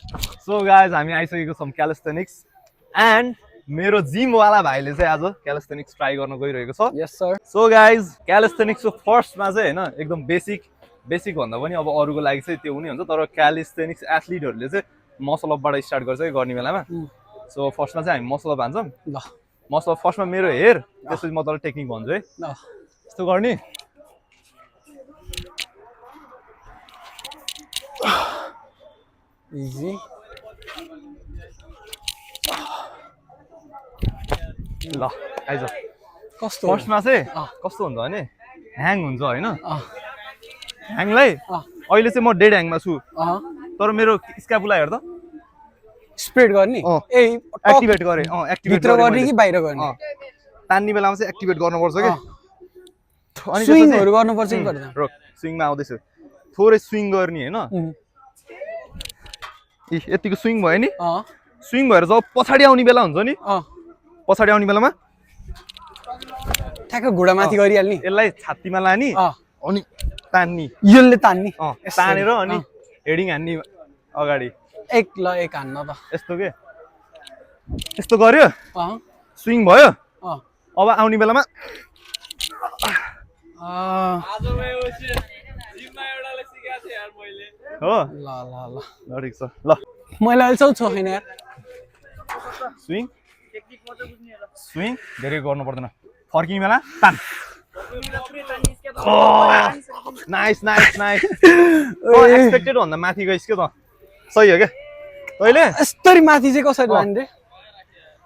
So guys हामी आइसकेको छौँ क्यालिस्थेनिक्स एन्ड मेरो जिम वाला भाइले चाहिँ आज क्यालिस्थेनिक्स ट्राई गर्न गइरहेको छ। यस सर। सो गाइज क्यालिस्थेनिक्सको फर्स्टमा चाहिँ हैन एकदम बेसिक भन्दा पनि अब अरूको लागि चाहिँ त्यो हुने हुन्छ, तर क्यालिस्थेनिक्स एथलिटहरूले चाहिँ मसल अपबाट स्टार्ट गर्छ कि गर्ने बेलामा। सो फर्स्टमा चाहिँ हामी मसल अप हान्छौँ। ल मसल अप फर्स्टमा मेरो हेर, त्यसपछि म तँलाई टेक्निक भन्छु है। ल यस्तो गर्ने, इजी। ल आइज। कस्तो फर्स्टमा चाहिँ कस्तो हुन्छ भने ह्याङ हुन्छ होइन। ह्याङलाई अहिले चाहिँ म डेड ह्याङमा छु, तर मेरो स्क्यापुला हेर त स्प्रेड गर्ने। ए एक्टिभेट गरे। एक्टिभेट भित्र गर्ने कि बाहिर गर्ने? तान्ने बेलामा चाहिँ एक्टिभेट गर्नुपर्छ के। अनि स्विङहरु गर्नुपर्छ कि गर्दैन? रोक, स्विङमा आउँदैछु। थोरै स्विङ गर्ने हैन। यतिको स्विङ भयो नि। स्विङ भएर जब पछाडि आउने बेला हुन्छ नि, पछाडि आउने बेलामा ठ्याक्क घुँडा माथि गरिहाल्ने। यसलाई छातीमा लानी अनि तान्नी। यसले तान्नी। तानेर अनि हेडिङ हान्ने अगाडि। एक हान्न त। यस्तो के, यस्तो गर्यो, स्विङ भयो। अब आउने बेलामा हो। ल ठिक छ। ल मैले अहिलेसम्म छोएन यार। स्विङ स्विङ धेरै गर्नु पर्दैन। फर्किने बेला तान। Nice nice nice. एक्सपेक्टेड भन्दा माथि गइस् के त। सही हो क्या। तैँले यस्तरी माथि चाहिँ कसरी लाने रे?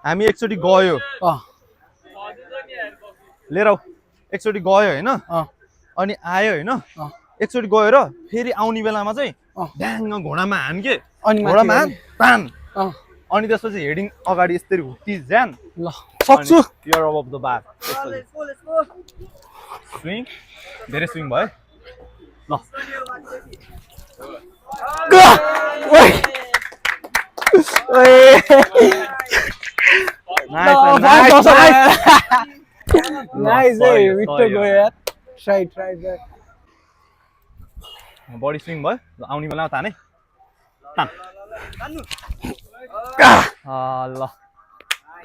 हामी एकचोटि गयो लिएर आऊ। एकचोटि गयो होइन, अनि आयो होइन। एकचोटि गयो र फेरि आउने बेलामा चाहिँ ड्याङ्ग घोडामा हान के। घोडामा हान तान। अनि त्यसपछि हेडिङ अगाडि यसरी हुक्की ज्यान। ल सक्छु। You're above the bar. Swing धेरै स्विङ भयो। ल नाइस है विक्टर गयो यार। Right right right. बडी स्विङ भयो। आउने बेलामा ताने तान। ल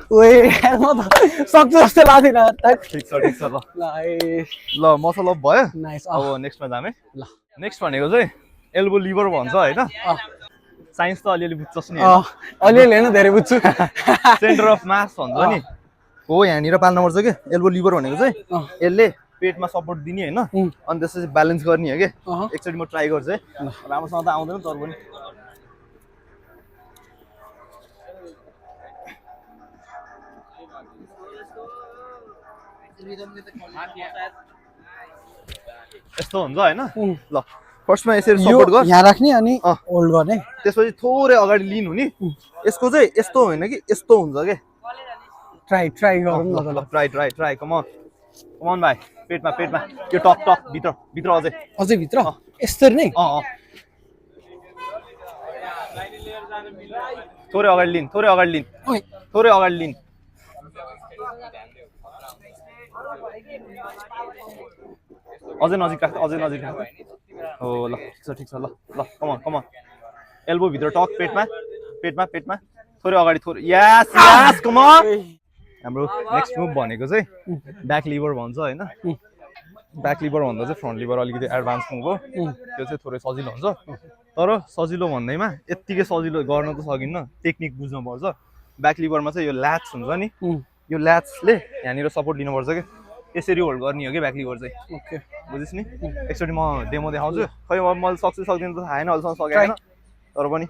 ओए म त सक्छु जस्तो लाग्दैन। ठिक छ ठिक छ। ल मसल अप भयो। नाइस। अब नेक्स्टमा जाने। ल नेक्स्ट भनेको चाहिँ एल्बो लिभर भन्छ होइन। साइन्स त अलिअलि बुझ्छस् नि। अलिअलि होइन धेरै बुझ्छु। सेन्टर अफ मास भन्छ नि हो, यहाँनिर पाल्नुपर्छ कि। एल्बो लिभर भनेको चाहिँ यसले पेटमा सपोर्ट दिने होइन, अनि त्यसपछि ब्यालेन्स गर्ने हो कि। एकचोटि म ट्राई गर्छु है। राम्रोसँग त आउँदैन तर पनि। यस्तो हुन्छ होइन। ल फर्स्टमा यसरी सपोर्ट गर, यहाँ राख्ने अनि होल्ड गर्ने। त्यसपछि थोरै अगाडि लिन हुने। यसको चाहिँ यस्तो होइन कि यस्तो हुन्छ के। ट्राई गरौँ न त। ल ट्राई कम अन भाइ। पेटमा पेटमा यो टक टक भित्र भित्र अझै भित्र यसरी नै। थोरै अगाडि लिन, थोरै अगाडि लिन, थोरै अगाडि लिन। अझै नजिक राख्छ, अझै नजिक राख्छ। हो ल ठिक छ। ल ल कम अन। एल्बो भित्र टक पेटमा पेटमा पेटमा थोरै अगाडि थोरै। यस यस कम अन। हाम्रो नेक्स्ट मुभ भनेको चाहिँ ब्याक लिभर भन्छ होइन। ब्याक लिभर भन्दा चाहिँ फ्रन्ट लिभर अलिकति एडभान्स मुभ हो। त्यो चाहिँ थोरै सजिलो हुन्छ, तर सजिलो भन्दैमा यत्तिकै सजिलो गर्न त सकिन्न, टेक्निक बुझ्नुपर्छ। ब्याक लिभरमा चाहिँ यो ल्याच हुन्छ नि, यो ल्याचले यहाँनिर सपोर्ट दिनुपर्छ कि। यसरी होल्ड गर्ने हो कि ब्याक लिभर चाहिँ। ओके बुझिस् नि। एकचोटि म डेमो देखाउँछु। खै अब मैले सक्छु सक्दिनँ त थाहा छैन, अहिलेसम्म सकेन तर पनि।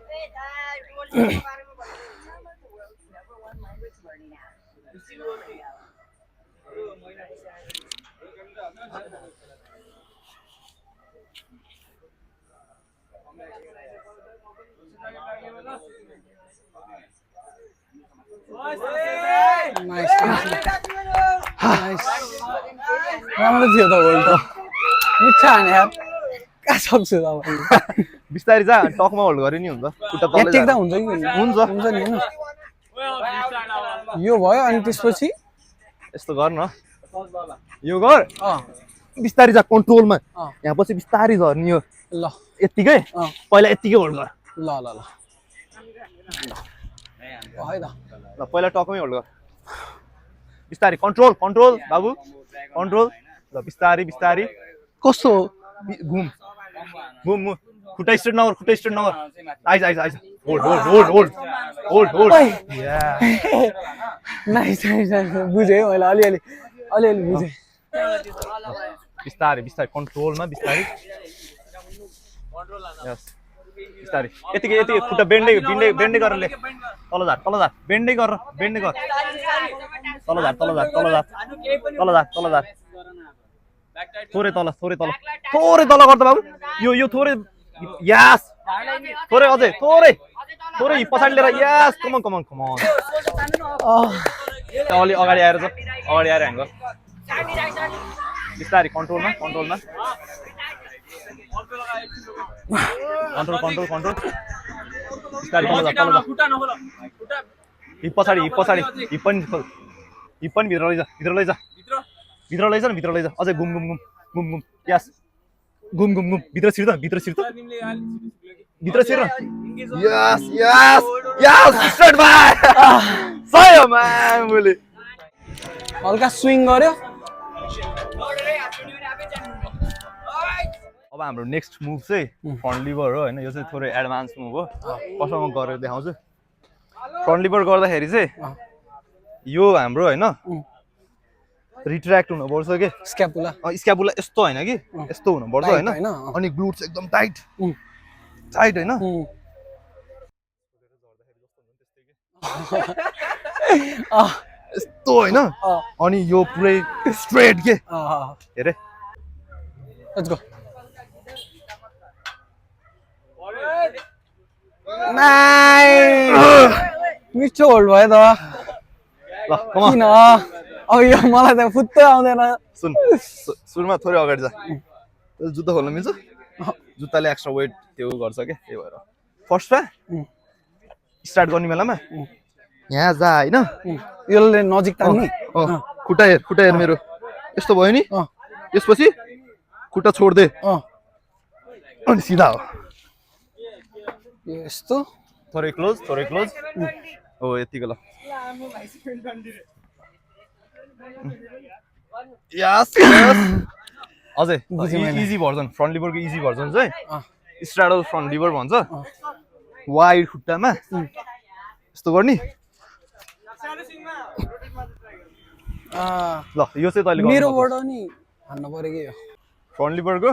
Nice nice. राम्रो थियो त होल्ड त। मिठा हाने यार। कहाँ सक्छु त अब। बिस्तारै जा, टकमा होल्ड गरे नि हुन्छ। खुट्टा तलै टेक्दा हुन्छ कि हुन्छ हुन्छ नि हैन। यो भयो अनि त्यसपछि यस्तो गर न। यो गर। बिस्तारै जा कन्ट्रोलमा। यहाँ पछि बिस्तारै झर्ने हो। ल यतिकै पहिला यतिकै होल्ड गर। ल ल ल है त ल पहिला टकमै होल्ड गर बिस्तारी कन्ट्रोल कन्ट्रोल बाबु कन्ट्रोल ल बिस्तारी बिस्तारी कस्तो घुम घुम घुम खुट्टा स्ट्रेट नगर eyes eyes eyes hold hold hold hold hold hold या नाइस नाइस बुझेँ है मैले अलिअलि अलिअलि बुझेँ बिस्तारै बिस्तारै कन्ट्रोलमा बिस्तारै यस बिस्तारै यतिकै यतिकै खुट्टा बेन्डै बेन्डै गरेर ले तल झार बेन्डै गर तल झार थोरै तल गर्दा बाबु यो थोरै यस थोरै अझै थोरै पछाडि लिएर यस कमन अलि अगाडि आएर ह्याङ गर बिस्तारै कन्ट्रोलमा कन्ट्रोल बिस्तारै तल हिप पछाडि हिप पनि भित्र लैजा अझै घुम यस घुम भित्र छिर यस स्ट्रेट बाय सही हो म्याम मैले हल्का स्विङ गर्यो अब हाम्रो नेक्स्ट मुभ चाहिँ फ्रन्ट लिभर हो हैन यो चाहिँ थोरै एडभान्स मुभ हो कसरी म गरेर देखाउँछु फ्रन्ट लिभर गर्दाखेरि चाहिँ यो हाम्रो हैन रिट्र्याक्ट हुनुपर्छ के स्क्यापुला स्क्यापुला यस्तो हैन कि यस्तो हुनुपर्छ हैन अनि ग्लुट्स एकदम टाइट हैन यस्तो हैन अनि यो पुरै स्ट्रेट के हेरे लेट्स गो नाइस मिठो होल्ड भयो त ल कम किन अब यो मलाई त फुत्तै आउँदैन सुन सुरुमा थोरै अगाडि जा जुत्ता खोल्न मिल्छ जुत्ताले एक्स्ट्रा वेट त्यो गर्छ के त्यही भएर फर्स्टमा स्टार्ट गर्ने बेलामा यहाँ जा हैन यसले नजिक तान्ने खुट्टा हेर मेरो यस्तो भयो नि त्यसपछि खुट्टा छोड्दे अनि सिधा हो यस्तो थोरै क्लोज हो यतिको ल यस अझै इजी भर्जन फ्रन्ट लिभरको इजी भर्जन चाहिँ स्ट्राडल फ्रन्ट लिभर भन्छ वाइड खुट्टामा यस्तो गर्ने ल यो चाहिँ तैँले मेरोबाट नि हान्न पर्यो कि यो फ्रन्ट लिभरको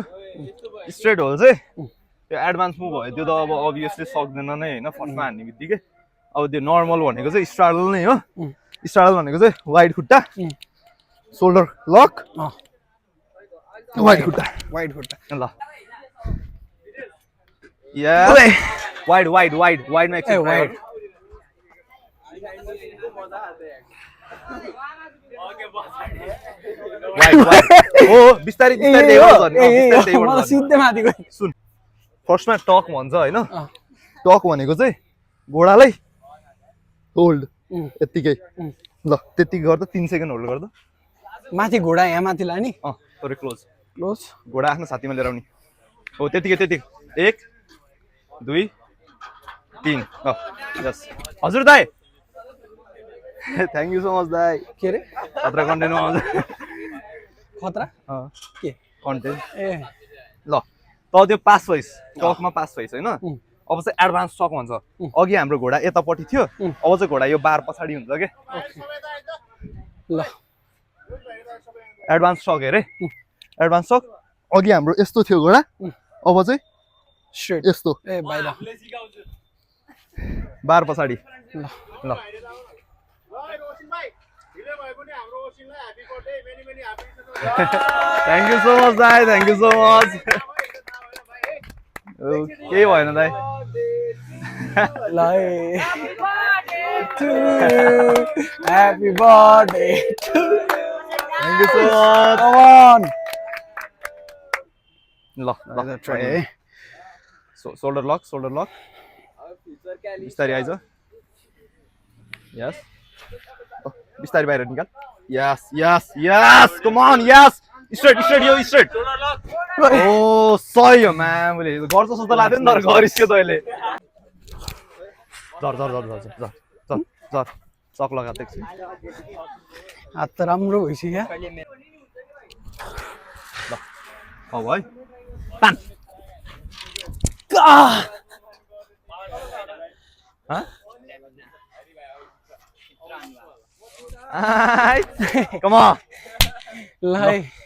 स्ट्रेट होल चाहिँ त्यो एडभान्स मुभ भयो त्यो त अब अभियसली सक्दैन नै हैन फर्स्टमा हान्ने बित्तिकै अब त्यो नर्मल भनेको चाहिँ स्ट्राडल नै हो स्ट्राडल भनेको चाहिँ वाइड खुट्टा शोल्डर लक वाइड खुट्टा ल या वाइडमा एकछिन वाइड हो बिस्तारै सिधै माथि गयो सुन फर्स्टमा टक भन्छ हैन टक भनेको चाहिँ घोडालाई होल्ड यतिकै ल त्यतिकै गर्दा 3 सेकेन्ड होल्ड गर्दा माथि घोडा यहाँ माथि लाने थोरै क्लोज घोडा आफ्नो साथीमा लिएर आउने हो त्यतिकै 1 2 3 ल यस हजुर दाइ थ्याङ्क यू सो मच दाइ के रे खतरा कन्टेन्ट आउँछ खतरा के कन्टेन्ट ए ल त त्यो पास भइस टकमा पास भइस हैन अब चाहिँ एडभान्स टक भन्छ अघि हाम्रो घोडा यतापट्टि थियो अब चाहिँ घोडा यो बार पछाडि हुन्छ के ल एडभान्स टक हेरे एडभान्स टक अघि हाम्रो यस्तो थियो घोडा अब चाहिँ स्ट्रेट यस्तो ए बाहिर बार पछाडि ल थ्याङ्क यू सो मच दाइ थ्याङ्क यू सो मच केही भएन दाइ ल happy birthday thank you so much come on ल शोल्डर लक बिस्तारै आइज यस बिस्तारै बाहिर निकाल yes come on yes straight यो स्ट्रेट ओ सही हो म्याम मैले गर्छ जस्तो लाग्दैन तर गरिस् के तैँले झर झर झर झर झर झर झर चक लगा देख्छु हात त राम्रो भइसक्यो ल हौ है पान Come on. ल है